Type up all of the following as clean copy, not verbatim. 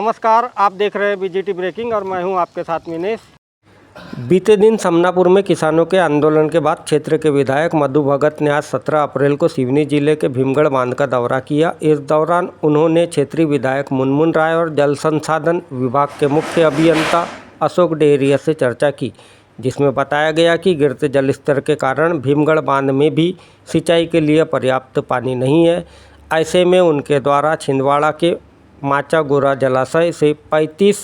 नमस्कार, आप देख रहे हैं बीजीटी ब्रेकिंग और मैं हूं आपके साथ मिनेश। बीते दिन समनापुर में किसानों के आंदोलन के बाद क्षेत्र के विधायक मधु भगत ने आज 17 अप्रैल को सिवनी जिले के भीमगढ़ बांध का दौरा किया। इस दौरान उन्होंने क्षेत्रीय विधायक मुनमुन राय और जल संसाधन विभाग के मुख्य अभियंता अशोक डेहरिया से चर्चा की, जिसमें बताया गया कि गिरते जल स्तर के कारण भीमगढ़ बांध में भी सिंचाई के लिए पर्याप्त पानी नहीं है। ऐसे में उनके द्वारा छिंदवाड़ा के माचागोरा जलाशय से 35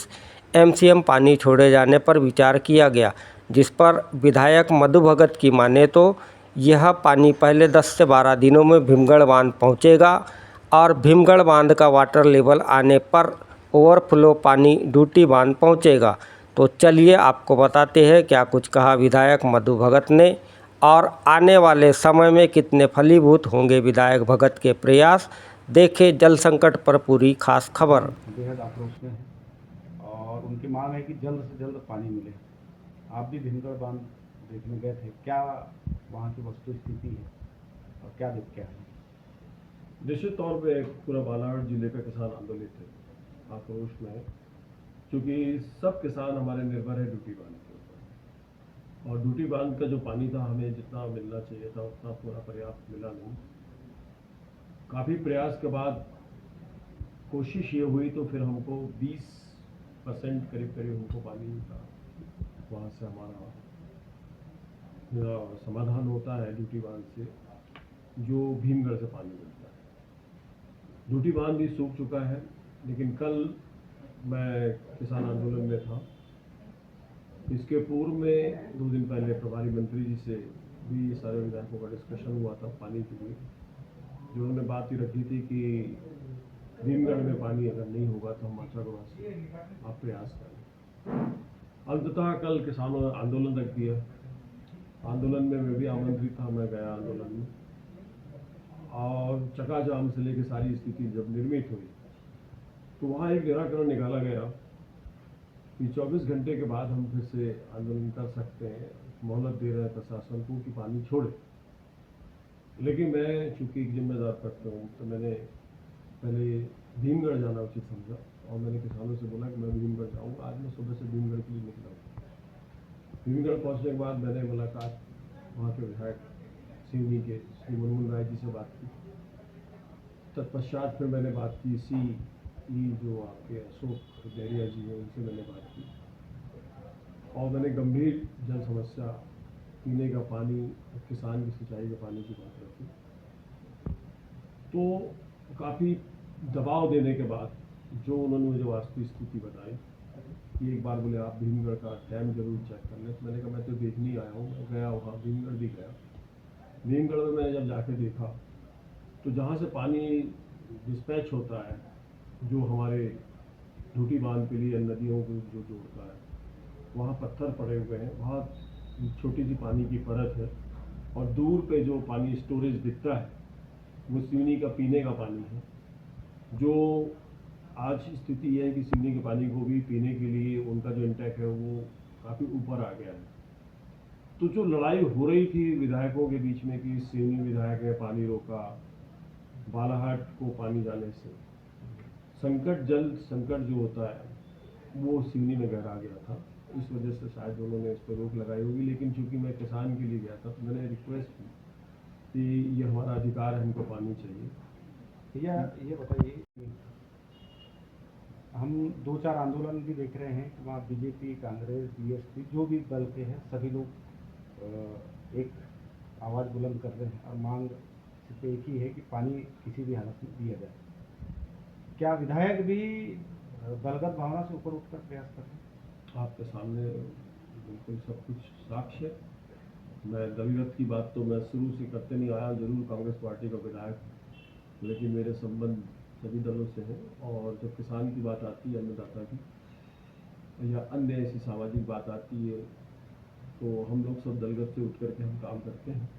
एमसीएम पानी छोड़े जाने पर विचार किया गया, जिस पर विधायक मधु भगत की माने तो यह पानी पहले 10 से 12 दिनों में भीमगढ़ बांध पहुंचेगा और भीमगढ़ बांध का वाटर लेवल आने पर ओवरफ्लो पानी डूटी बांध पहुंचेगा। तो चलिए आपको बताते हैं क्या कुछ कहा विधायक मधु भगत ने और आने वाले समय में कितने फलीभूत होंगे विधायक भगत के प्रयास। देखें जल संकट पर पूरी खास खबर। बेहद आक्रोश में है और उनकी मांग है कि जल्द से जल्द पानी मिले। आप भी भीमगढ़ बांध देखने गए थे, क्या वहाँ की वस्तु स्थिति है और क्या देख के आए? निश्चित तौर पे पूरा बालाघाट जिले का किसान आंदोलित है, आक्रोश में है, क्योंकि सब किसान हमारे निर्भर है डूटी बांध के ऊपर और डूटी बांध का जो पानी था हमें जितना मिलना चाहिए था उतना पूरा पर्याप्त मिला नहीं। काफ़ी प्रयास के बाद कोशिश ये हुई तो फिर हमको 20% करीब हमको पानी का वहाँ से हमारा समाधान होता है डूटी बांध से, जो भीमगढ़ से पानी मिलता है। डूटी बांध भी सूख चुका है, लेकिन कल मैं किसान आंदोलन में था। इसके पूर्व में 2 दिन पहले प्रभारी मंत्री जी से भी सारे विधायकों का डिस्कशन हुआ था पानी के लिए, जो उन्होंने बात ही रखी थी कि भीमगढ़ में पानी अगर नहीं होगा तो हम माचागोरा से आप प्रयास करें। अंततः कल किसानों ने आंदोलन रख दिया। आंदोलन में मैं भी आमंत्रित था, मैं गया आंदोलन में और चकाजाम से लेकर सारी स्थिति जब निर्मित हुई तो वहाँ एक निराकरण निकाला गया कि 24 घंटे के बाद हम फिर से आंदोलन कर सकते हैं, मोहलत दे रहे हैं प्रशासन को कि पानी छोड़े। लेकिन मैं चूँकि एक जिम्मेदार तत्व हूँ तो मैंने पहले भीमगढ़ जाना उचित समझा और मैंने किसानों से बोला कि मैं भीमगढ़ जाऊँगा। आज मैं सुबह से भीमगढ़ के लिए निकला हूँ। भीमगढ़ पहुँचने के बाद मैंने मुलाकात वहाँ के विधायक सिवनी के श्री मुनमुन राय जी से बात की। तत्पश्चात फिर मैंने बात की जो आपके अशोक डेहरिया जी हैं उनसे मैंने बात की और मैंने गंभीर जल समस्या, पीने का पानी, किसान की सिंचाई के पानी की बात रखी। तो काफ़ी दबाव देने के बाद जो उन्होंने मुझे वास्तविक स्थिति बताई कि एक बार बोले आप भीमगढ़ का डैम जरूर चेक कर लें। तो मैंने कहा मैं तो देखने ही आया हूँ, मैं गया वहाँ भीमगढ़ भी गया। भीमगढ़ में मैंने जब जाके देखा तो जहाँ से पानी डिस्पैच होता है, जो हमारे डूटी बांध के लिए नदियों को जो जोड़ता है, वहाँ पत्थर पड़े हुए हैं, वहाँ छोटी सी पानी की परत है और दूर पे जो पानी स्टोरेज दिखता है वो सिवनी का पीने का पानी है। जो आज स्थिति है कि सिवनी के पानी को भी पीने के लिए उनका जो इंटेक है वो काफ़ी ऊपर आ गया है। तो जो लड़ाई हो रही थी विधायकों के बीच में कि सिवनी विधायक ने पानी रोका, बालाघाट को पानी जाने से जल संकट जो होता है वो सिवनी में गहरा गया था। इस वजह से शायद उन्होंने इस पर रोक लगाई होगी। लेकिन चूंकि मैं किसान के लिए गया था तो मैंने रिक्वेस्ट की कि ये हमारा अधिकार है, हमको पानी चाहिए। भैया ये बताइए, हम 2-4 आंदोलन भी देख रहे हैं कि वहाँ बीजेपी, कांग्रेस, बीएसपी जो भी दल के हैं सभी लोग एक आवाज़ बुलंद कर रहे हैं और मांग सिर्फ एक ही है कि पानी किसी भी हालत में दिया जाए। क्या विधायक भी दलगत भावना से ऊपर उठकर प्रयास कर रहे हैं? आपके सामने बिल्कुल सब कुछ साक्ष्य है। मैं दलगत की बात तो मैं शुरू से करते नहीं आया, जरूर कांग्रेस पार्टी का विधायक, लेकिन मेरे संबंध सभी दलों से हैं। और जब किसान की बात आती है, अन्नदाता की या अन्य ऐसी सामाजिक बात आती है तो हम लोग सब दलगत से उठ करके हम काम करते हैं।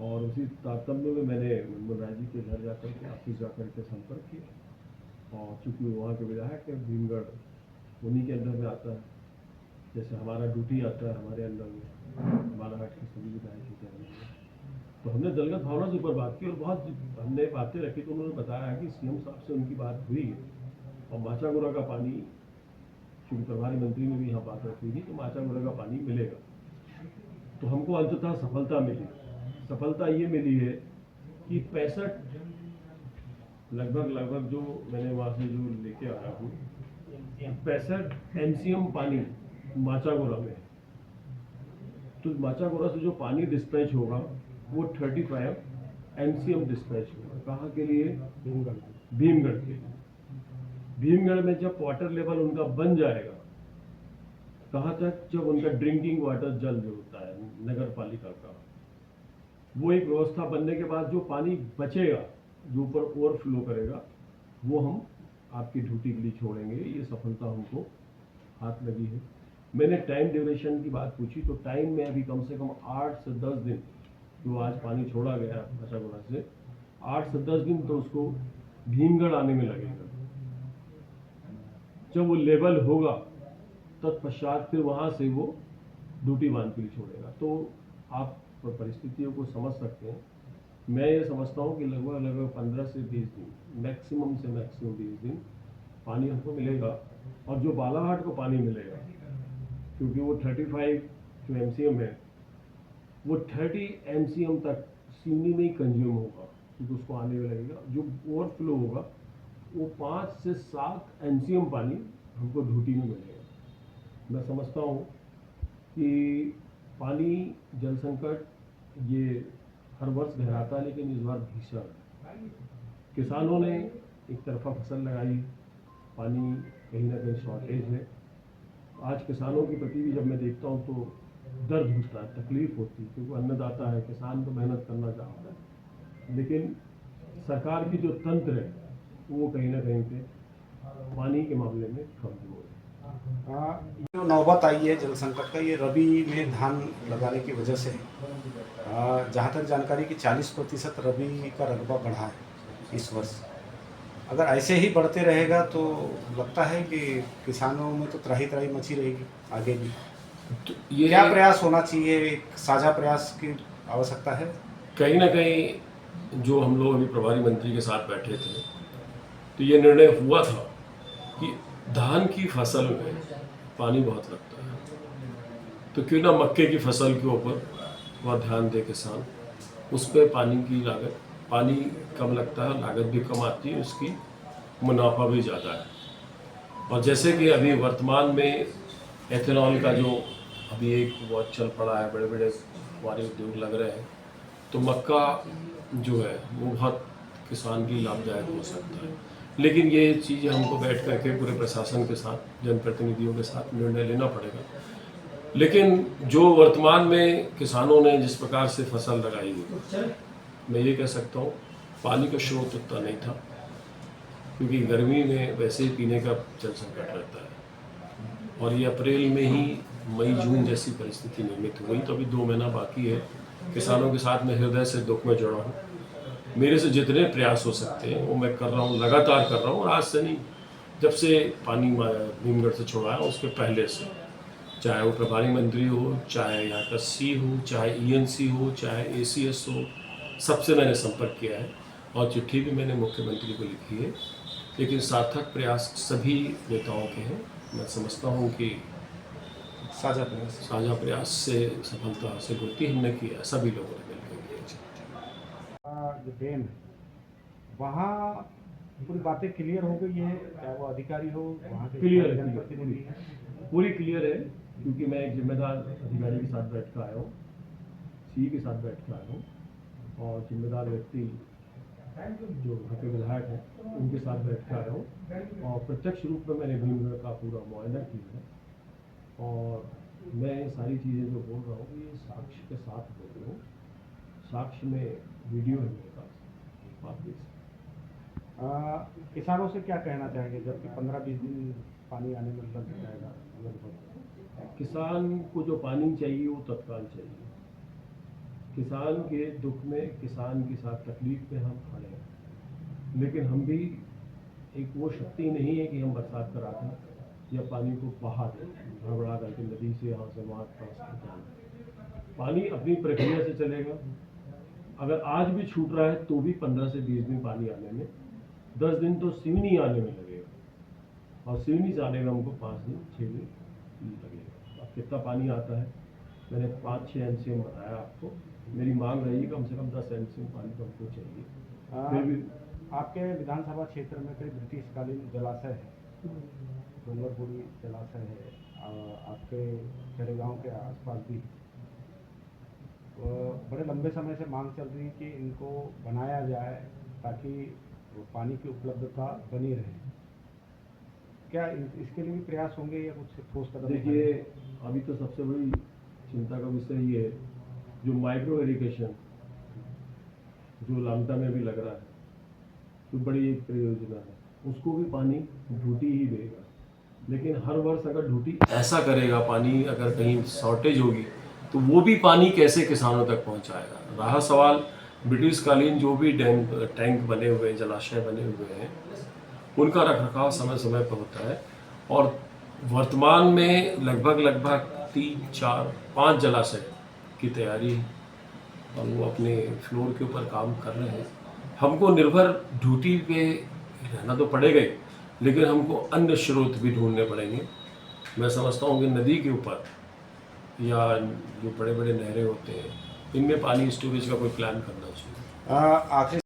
और उसी तारतम्य में मैंने मुनमुन राय जी के घर जाकर के, ऑफिस जाकर के संपर्क किया और चूँकि वहाँ के विधायक है, भीमगढ़ उन्हीं के अंदर में आता है, जैसे हमारा ड्यूटी आता है हमारे अंदर में, बालाघाट के सभी विधायक के अंदर में। तो हमने दलगत भावना से ऊपर बात की और बहुत हमने बातें रखी तो उन्होंने बताया कि सीएम साहब से उनकी बात हुई है और माचागुड़ा का पानी, क्योंकि प्रभारी मंत्री ने भी यहाँ बात रखी थी, तो माचागुड़ा का पानी मिलेगा। तो हमको अंततः सफलता मिली। सफलता ये मिली है कि 65 लगभग जो मैंने वहाँ से जो लेके आया हूँ, 65 MCM पानी माचागुड़ा में है। तो माचागुड़ा से जो पानी डिस्पैच होगा वो 35 MCM डिस्पैच होगा। कहाँ के लिए? भीमगढ़ के लिए। भीमगढ़ में जब वाटर लेवल उनका बन जाएगा, कहाँ तक? जब उनका ड्रिंकिंग वाटर जल जो होता है नगर पालिका का, वो एक व्यवस्था बनने के बाद जो पानी बचेगा, जो ऊपर ओवरफ्लो करेगा, वो हम आपकी ड्यूटी के लिए छोड़ेंगे। ये सफलता हमको हाथ लगी है। मैंने टाइम ड्यूरेशन की बात पूछी, तो टाइम में अभी कम से कम 8 से 10 दिन, जो आज पानी छोड़ा गया माचागुड़ा से, 8 से 10 दिन तो उसको भीमगढ़ आने में लगेगा। जब वो लेवल होगा तत्पश्चात फिर वहाँ से वो ड्यूटी बांध के लिए छोड़ेगा। तो आप परिस्थितियों को समझ सकते हैं। मैं ये समझता हूँ कि लगभग 15 से 20 दिन, मैक्सिमम से मैक्सिमम 20 दिन पानी हमको मिलेगा। और जो बालाघाट को पानी मिलेगा, क्योंकि वो 35 जो MCM है, वो 30 MCM तक सिवनी में ही कंज्यूम होगा, क्योंकि उसको आने में लगेगा। जो ओवरफ्लो होगा वो 5 से 7 MCM पानी हमको ड्यूटी में मिलेगा। मैं समझता हूँ कि पानी जल संकट ये हर वर्ष गहराता है, लेकिन इस बार भीषण है। किसानों ने एक तरफा फसल लगाई, पानी कहीं ना कहीं शॉर्टेज है। आज किसानों के प्रति भी जब मैं देखता हूँ तो दर्द होता है, तकलीफ होती है, क्योंकि अन्नदाता है, किसान तो मेहनत करना चाहता है, लेकिन सरकार की जो तंत्र है वो कहीं ना कहीं पे पानी के मामले में कमजोर है। जो नौबत आई है जल संकट का, ये रबी में धान लगाने की वजह से है। जहाँ तक जानकारी कि 40% रबी का रकबा बढ़ा है इस वर्ष। अगर ऐसे ही बढ़ते रहेगा तो लगता है कि किसानों में तो त्राही त्राही मची रहेगी आगे भी। तो ये क्या प्रयास होना चाहिए? एक साझा प्रयास की आवश्यकता है। कहीं ना कहीं जो हम लोग अभी प्रभारी मंत्री के साथ बैठे थे, तो ये निर्णय हुआ था कि धान की फसल में पानी बहुत लगता है, तो क्यों ना मक्के की फसल के ऊपर बहुत ध्यान दे किसान। उस पर पानी की लागत, पानी कम लगता है, लागत भी कम आती है, उसकी मुनाफा भी ज़्यादा है। और जैसे कि अभी वर्तमान में एथेनॉल का जो अभी एक बहुत चल पड़ा है, बड़े बड़े हमारे उद्योग लग रहे हैं, तो मक्का जो है वो बहुत किसान की लाभदायक हो सकता है। लेकिन ये चीज़ें हमको बैठ करके पूरे प्रशासन के साथ, जनप्रतिनिधियों के साथ निर्णय लेना पड़ेगा। लेकिन जो वर्तमान में किसानों ने जिस प्रकार से फसल लगाई है, मैं ये कह सकता हूँ पानी का स्रोत उतना नहीं था, क्योंकि गर्मी में वैसे ही पीने का जल संकट रहता है। और ये अप्रैल में ही मई जून जैसी परिस्थिति निर्मित हुई, तो अभी 2 महीना बाकी है। किसानों के साथ मैं हृदय से दुख में जुड़ा हूँ। मेरे से जितने प्रयास हो सकते हैं वो मैं कर रहा हूँ, लगातार कर रहा हूँ। और आज से नहीं, जब से पानी भीमगढ़ से छोड़ा है उसके पहले से, चाहे वो प्रभारी मंत्री हो, चाहे यहाँ का सी हो, चाहे ENC हो, चाहे ACS हो, सबसे मैंने संपर्क किया है और चिट्ठी भी मैंने मुख्यमंत्री को लिखी है। लेकिन सार्थक प्रयास सभी नेताओं के हैं। मैं समझता हूँ कि साझा प्रयास। साझा प्रयास से सफलता हासिल होती, हमने किया, सभी लोगों ने मिलकर किया। जो डैम है वहाँ पूरी बातें क्लियर हो गई है, चाहे वो अधिकारी हो, वहाँ के क्लियर है, जनप्रतिनिधि है। पूरी क्लियर है, क्योंकि मैं एक जिम्मेदार अधिकारी के साथ बैठ कर आया हूँ, CE के साथ बैठ कर आया हूँ, और जिम्मेदार व्यक्ति जो वहाँ के विधायक हैं उनके साथ बैठ कर आया हूँ। और प्रत्यक्ष रूप में मैंने भीमगढ़ का पूरा मुआयना किया है। और मैं ये सारी चीज़ें जो बोल रहा हूँ ये साक्ष्य के साथ बोल रहा हूँ। साक्ष्य में वीडियो है मेरे पास, आप देख सकते। किसानों से क्या कहना चाहेंगे, जबकि 15-20 दिन पानी आने में लग जाएगा लगभग? किसान को जो पानी चाहिए वो तत्काल चाहिए। किसान के दुख में, किसान के साथ तकलीफ में हम खड़े हैं, लेकिन हम भी एक वो शक्ति नहीं है कि हम बरसात करा दें या पानी को बहा दें, गड़बड़ा करके नदी से यहाँ से वहाँ ट्रांसफर करें। पानी अपनी प्रक्रिया से चलेगा। अगर आज भी छूट रहा है तो भी 15 से 20 दिन पानी आने में, 10 दिन तो सिवनी आने में लगेगा। और सिवनी जाने में हमको 5 दिन 6 दिन लगेगा। अब कितना पानी आता है मैंने 5-6 MCM बताया आपको। मेरी मांग रही है कम से कम 10 MCM पानी तो हमको चाहिए। फिर भी आपके विधानसभा क्षेत्र में कई ब्रिटिशकालीन जलाशय है, डोंगरपुरी जलाशय है, आपके चढ़ेगांव के आसपास भी बड़े लंबे समय से मांग चल रही है कि इनको बनाया जाए ताकि पानी की उपलब्धता बनी रहे। क्या इसके लिए भी प्रयास होंगे या कुछ ठोस कदम? देखिए, अभी तो सबसे बड़ी चिंता का विषय ये है जो माइक्रो इरिगेशन जो लामटा में भी लग रहा है, तो बड़ी एक परियोजना है, उसको भी पानी ढूटी ही देगा। लेकिन हर वर्ष अगर ढूटी ऐसा करेगा पानी, अगर कहीं शॉर्टेज होगी तो वो भी पानी कैसे किसानों तक पहुंचाएगा। रहा सवाल ब्रिटिशकालीन जो भी टैंक बने हुए हैं, जलाशय बने हुए हैं, उनका रखरखाव समय समय पर होता है और वर्तमान में लगभग 3, 4, 5 जलाशय की तैयारी और वो अपने फ्लोर के ऊपर काम कर रहे हैं। हमको निर्भर ड्यूटी पे रहना तो पड़ेगा ही, लेकिन हमको अन्य स्रोत भी ढूंढने पड़ेंगे। मैं समझता हूँ कि नदी के ऊपर या जो बड़े बड़े नहरें होते हैं, इनमें पानी स्टोरेज का कोई प्लान करना चाहिए। आखिर